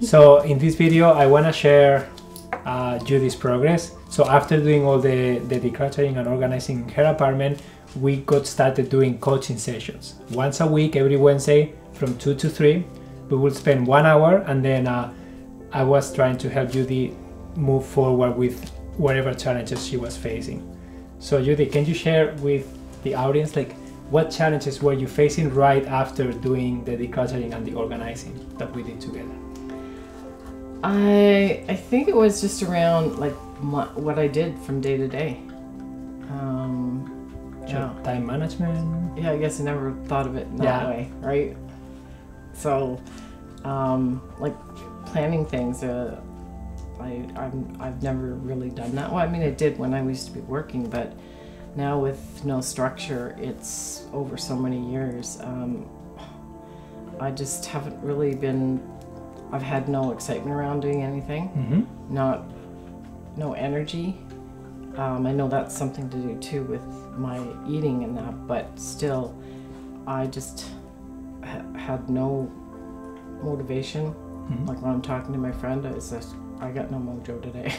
So in this video, I want to share Judie's progress. So after doing all the decluttering and organizing her apartment, we got started doing coaching sessions. Once a week, every Wednesday from 2 to 3, we will spend 1 hour, and then I was trying to help Judy move forward with whatever challenges she was facing. So Judy, can you share with the audience, like, what challenges were you facing right after doing the decluttering and the organizing that we did together? I think it was just around like what I did from day to day. Time management. Yeah, I guess I never thought of it in that way, right? So, like planning things. I've never really done that. Well, I mean, I did when I used to be working, but now with no structure, it's over so many years. I just haven't really been. I've had no excitement around doing anything. No energy. I know that's something to do too with my eating and that, but still, I just had no motivation. Like when I'm talking to my friend, it's like, I got no mojo today.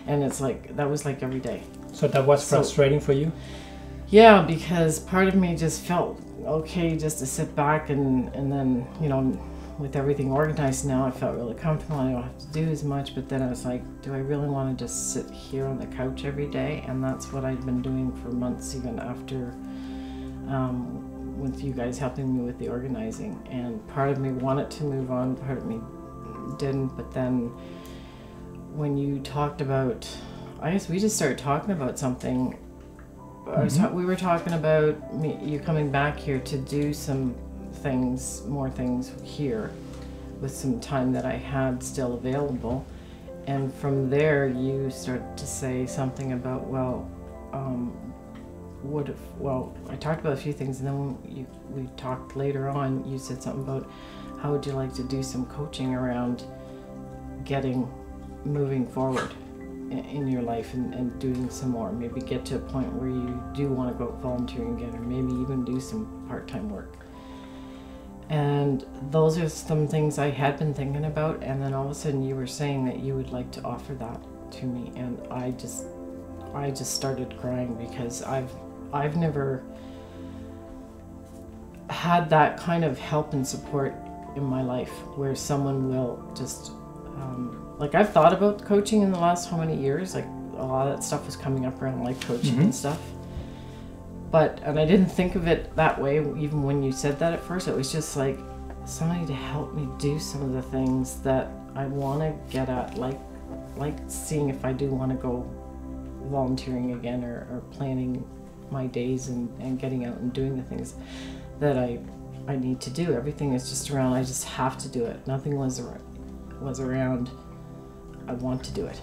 And it's like, that was like every day. So that was frustrating for you? Yeah, because part of me just felt okay just to sit back and then, you know, with everything organized now, I felt really comfortable. I don't have to do as much, but then I was like, do I really want to just sit here on the couch every day? And that's what I'd been doing for months, even after with you guys helping me with the organizing. And part of me wanted to move on, part of me didn't. But then when you talked about, I guess we just started talking about something. We were talking about you coming back here to do some things, more things here with some time that I had still available. And from there you started to say something about, well, what if, well, I talked about a few things, and then we talked later on, you said something about how would you like to do some coaching around moving forward in your life and doing some more, maybe get to a point where you do want to go volunteering again, or maybe even do some part-time work. And those are some things I had been thinking about, and then all of a sudden you were saying that you would like to offer that to me, and I just started crying, because I've never had that kind of help and support in my life where someone will just like, I've thought about coaching in the last how many years, like a lot of that stuff was coming up around life coaching and stuff. And I didn't think of it that way, even when you said that at first. It was just like somebody to help me do some of the things that I want to get at, like seeing if I do want to go volunteering again, or planning my days and getting out and doing the things that I need to do. Everything is just around, I just have to do it. Nothing was around, I want to do it.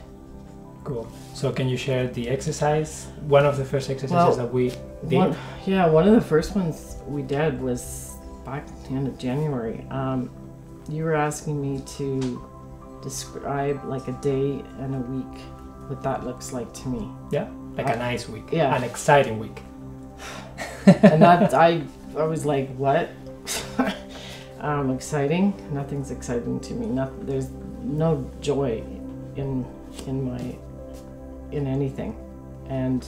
Cool. So can you share the exercise? One of the first exercises that we did? One of the first ones we did was back at the end of January. You were asking me to describe like a day and a week, what that looks like to me. Yeah, like a nice week. Yeah. An exciting week. And that, I was like, what? Exciting? Nothing's exciting to me. There's no joy in anything. And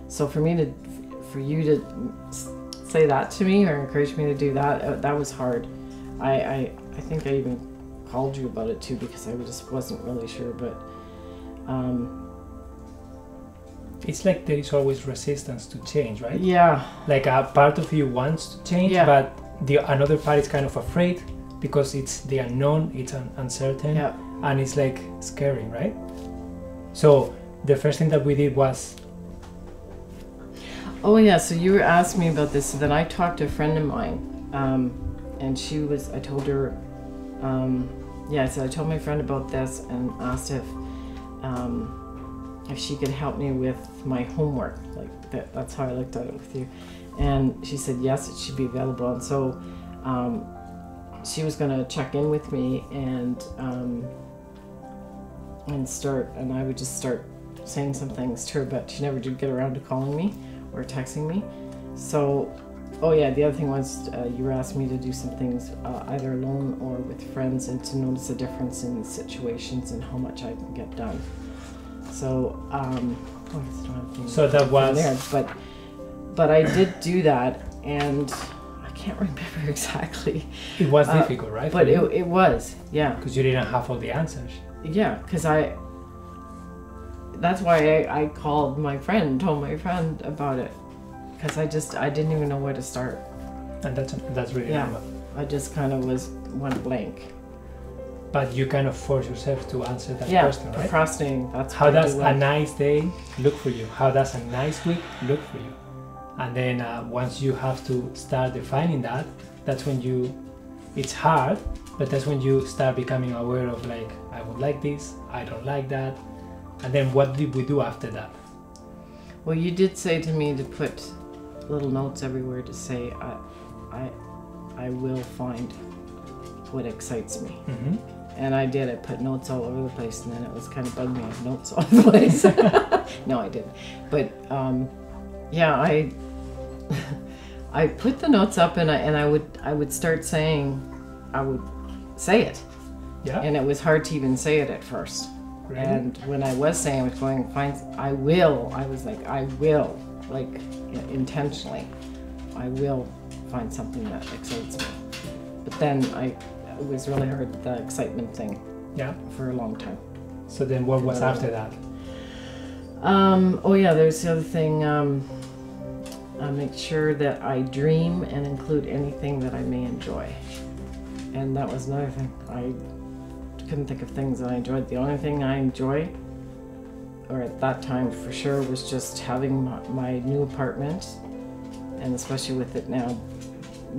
so for you to say that to me, or encourage me to do that, that was hard. I think I even called you about it too, because I just wasn't really sure, but it's like there is always resistance to change, right? Yeah. Like a part of you wants to change, but another part is kind of afraid, because it's the unknown, it's uncertain, and it's like scary, right? So the first thing that we did was... Oh yeah, so you were asking me about this, so then I talked to a friend of mine, and I told her, I told my friend about this and asked if she could help me with my homework, like that's how I looked at it with you. And she said yes, it should be available. And so she was going to check in with me and I would just start saying some things to her, but she never did get around to calling me or texting me. So Oh yeah, the other thing was you were asking me to do some things either alone or with friends, and to notice a difference in situations and how much I can get done. So, so that was there, but I did do that, and I can't remember exactly. it was difficult, right? But it was, yeah. Because you didn't have all the answers. Yeah, because that's why I called my friend, told my friend about it, because I didn't even know where to start. And that's really normal. I just kind of went blank. But you kind of force yourself to answer that Yeah, question, right? procrastinating. That's How what I does do a well. nice day look for you? How does a nice week look for you? And then once you have to start defining that, that's when it's hard, but that's when you start becoming aware of like, I would like this, I don't like that. And then what did we do after that? Well, you did say to me to put little notes everywhere to say, I will find what excites me. Mm-hmm. And I did. I put notes all over the place, and then it was kind of bugging me. I have notes all over the place. No, I didn't. But yeah, I put the notes up, and I would start saying, I would say it. Yeah. And it was hard to even say it at first. Really? And when I was saying I was going to find, I will. I was like, I will, like intentionally, I will find something that excites me. But then it was really hard, the excitement thing. Yeah. For a long time. So then what was after that? Oh yeah, there's the other thing. I make sure that I dream and include anything that I may enjoy. And that was another thing. I couldn't think of things that I enjoyed. The only thing I enjoy, or at that time for sure, was just having my new apartment, and especially with it now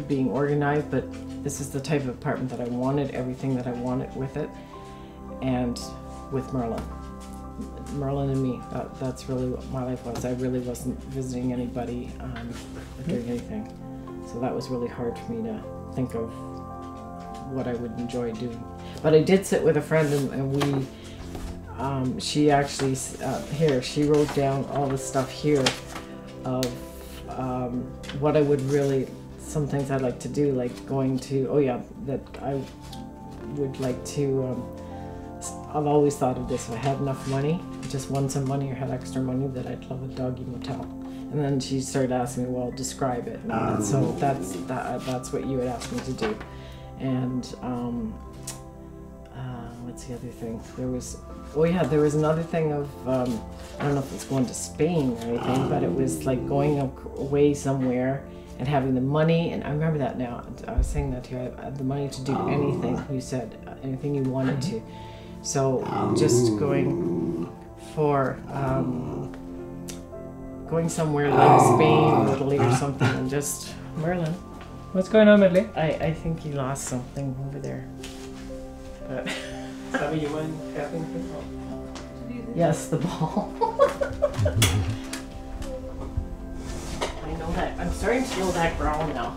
being organized. But this is the type of apartment that I wanted, everything that I wanted with it, and with Merlin and me. That's really what my life was. I really wasn't visiting anybody or doing anything. So that was really hard for me to think of what I would enjoy doing. But I did sit with a friend, and we, she actually, she wrote down all the stuff here of what I would really, some things I'd like to do, like going to, that I would like to, I've always thought of this, if I had enough money, just won some money or had extra money, that I'd love a doggy motel. And then she started asking me, well, describe it. And so that's what you had asked me to do. And what's the other thing? There was another thing of, I don't know if it's going to Spain or anything, but it was like going away somewhere and having the money, and I remember that now. I was saying that to you, I had the money to do anything, you said, anything you wanted to. So just going for, going somewhere like Spain or Italy or something, and just, Merlin. What's going on, Merlin? I think he lost something over there. But Sabi, you mind helping him? yes, the ball. I know that. I'm starting to know that growl now.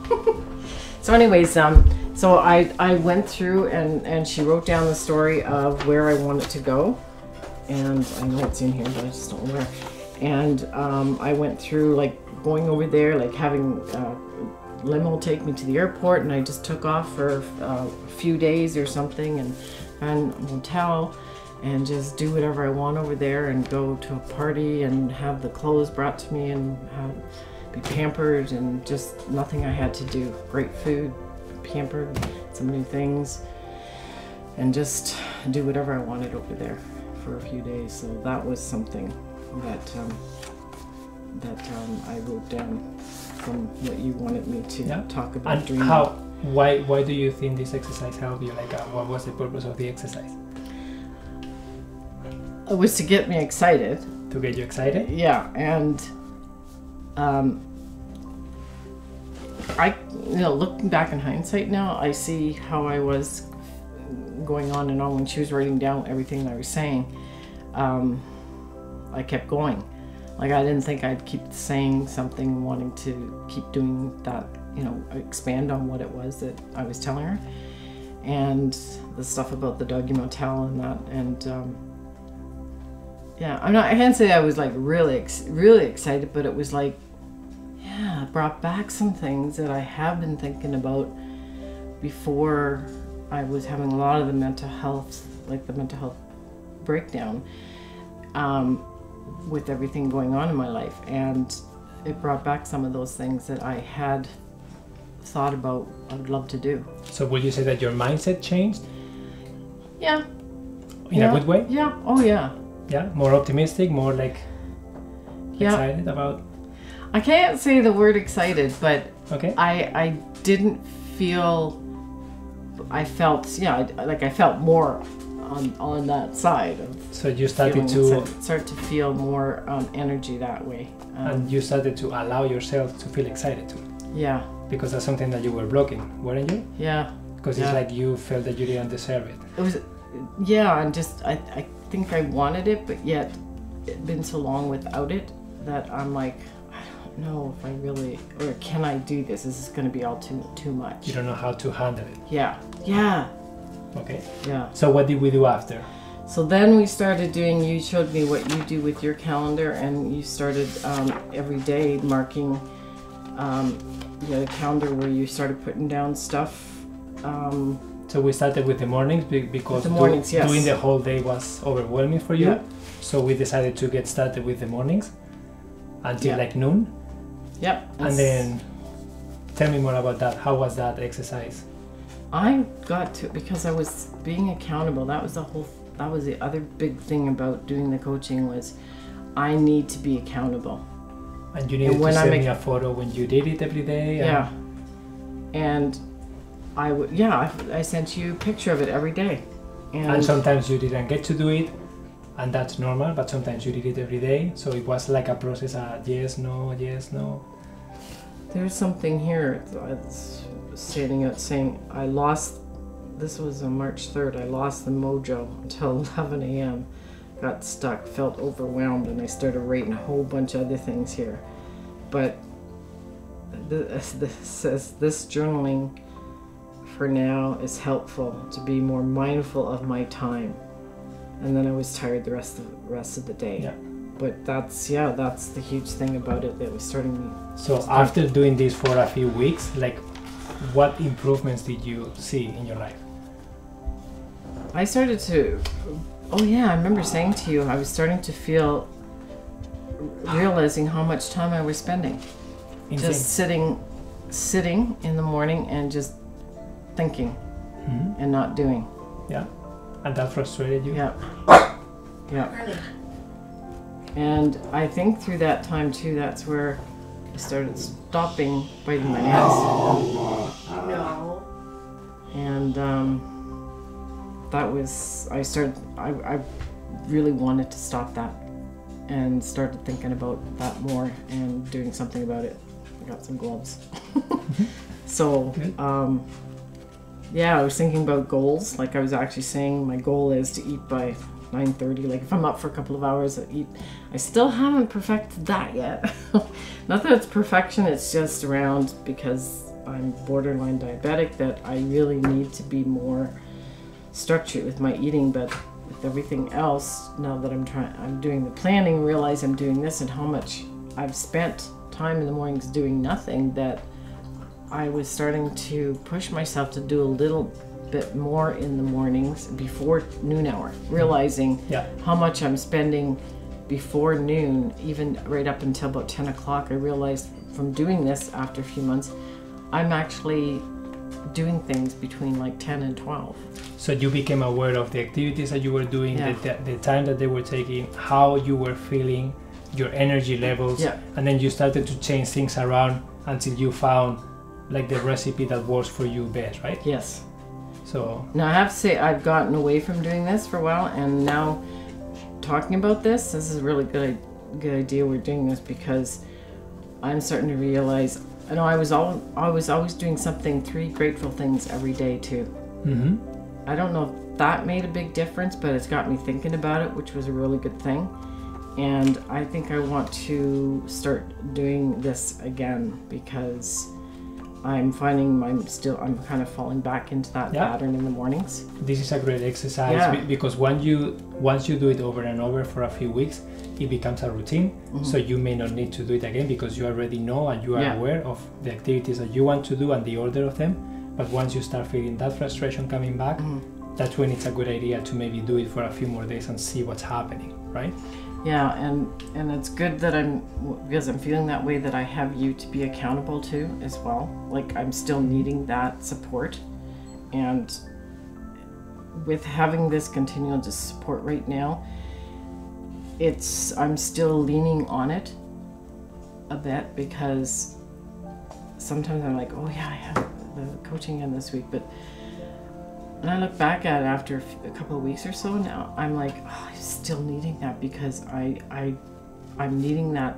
So anyways, so I went through and she wrote down the story of where I wanted to go. And I know it's in here, but I just don't know where. And I went through like going over there, like having limo take me to the airport, and I just took off for a few days or something and find a motel and just do whatever I want over there and go to a party and have the clothes brought to me and be pampered, and just nothing I had to do. Great food, pampered, some new things, and just do whatever I wanted over there for a few days. So that was something that I wrote down from what you wanted me to talk about. And why do you think this exercise helped you? Like, what was the purpose of the exercise? It was to get me excited. To get you excited? Yeah, and looking back in hindsight now, I see how I was going on and on when she was writing down everything I was saying. I kept going. Like, I didn't think I'd keep saying something, wanting to keep doing that, expand on what it was that I was telling her. And the stuff about the doggy motel and that, and I can't say I was like really excited, but it was like, yeah, yeah, it brought back some things that I have been thinking about before I was having a lot of the mental health, like the mental health breakdown, with everything going on in my life. And it brought back some of those things that I had thought about I would love to do. So would you say that your mindset changed? Yeah. In a good way? Yeah. Oh yeah. Yeah? More optimistic, more like Yeah. excited about? I can't say the word excited, but Okay. I didn't feel, I felt, yeah, I felt more on that side of So you started start to feel more energy that way. and you started to allow yourself to feel excited too. Yeah. Because that's something that you were blocking, weren't you? Yeah. Because it's like you felt that you didn't deserve it. It was, yeah, and just, I think I wanted it, but yet it'd been so long without it that I'm like, I don't know if I really, or can I do this? Is this going to be all too much? You don't know how to handle it. Yeah. Yeah. Okay. Yeah. So what did we do after? So then we started doing, you showed me what you do with your calendar, and you started every day marking the calendar where you started putting down stuff. So we started with the mornings because the mornings, yes. doing the whole day was overwhelming for you. Yeah. So we decided to get started with the mornings until like noon. Yep. And then tell me more about that. How was that exercise? I got to, because I was being accountable. That was the other big thing about doing the coaching was I need to be accountable. And you needed to send me a photo when you did it every day. Yeah. And I sent you a picture of it every day. And sometimes you didn't get to do it, and that's normal, but sometimes you did it every day. So it was like a process, yes, no, yes, no. There's something here that's standing out saying, I lost, this was on March 3rd, I lost the mojo until 11 a.m. Got stuck, felt overwhelmed, and I started writing a whole bunch of other things here. But this says, this journaling for now is helpful to be more mindful of my time. And then I was tired the rest of the day. Yeah. But that's the huge thing about it that was starting me. So after doing this for a few weeks, like what improvements did you see in your life? I started to, oh yeah, I remember saying to you, I was starting to feel, realizing how much time I was spending. Insane. Just sitting in the morning and just thinking and not doing. Yeah. And that frustrated you? Yeah. Yeah. And I think through that time too, that's where I started stopping biting my nails. No. And that was, I really wanted to stop that and started thinking about that more and doing something about it. I got some gloves. So, yeah, I was thinking about goals. Like I was actually saying my goal is to eat by 9:30. Like if I'm up for a couple of hours, I eat. I still haven't perfected that yet. Not that it's perfection, it's just around because I'm borderline diabetic that I really need to be more structured with my eating. But with everything else, now that I'm doing the planning, realize I'm doing this and how much I've spent time in the mornings doing nothing, that I was starting to push myself to do a little bit more in the mornings before noon hour, realizing how much I'm spending before noon, even right up until about 10 o'clock. I realized from doing this after a few months, I'm actually doing things between like 10 and 12. So you became aware of the activities that you were doing, the time that they were taking, how you were feeling, your energy levels, and then you started to change things around until you found like the recipe that works for you best, right? Yes. So now I have to say I've gotten away from doing this for a while, and now talking about this is a really good idea we're doing this, because I'm starting to realize, I know I was always doing something, 3 grateful things every day too. I don't know if that made a big difference, but it's got me thinking about it, which was a really good thing. And I think I want to start doing this again, because I'm finding I'm kind of falling back into that pattern in the mornings. This is a great exercise because once you do it over and over for a few weeks, it becomes a routine. So you may not need to do it again because you already know and you are aware of the activities that you want to do and the order of them. But once you start feeling that frustration coming back, that's when it's a good idea to maybe do it for a few more days and see what's happening, right? Yeah, and it's good that because I'm feeling that way, that I have you to be accountable to as well. Like, I'm still needing that support, and with having this continual support right now, I'm still leaning on it a bit, because sometimes I'm like, oh yeah, I have the coaching in this week, but when I look back at it after a couple of weeks or so now, I'm like, oh, I'm still needing that, because I'm needing that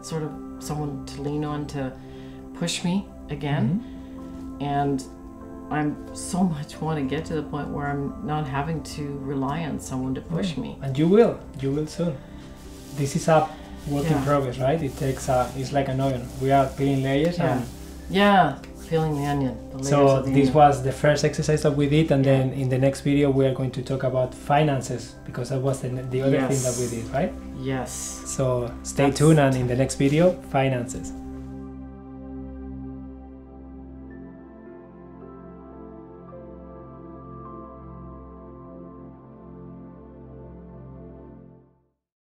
sort of someone to lean on to push me again. And I'm so much want to get to the point where I'm not having to rely on someone to push me. And you will soon. This is a work in progress, right? It takes it's like an onion. We are peeling layers and peeling the onion. So this was the first exercise that we did, and then in the next video we are going to talk about finances, because that was the other thing that we did, right? Yes. So stay tuned, and in the next video, finances.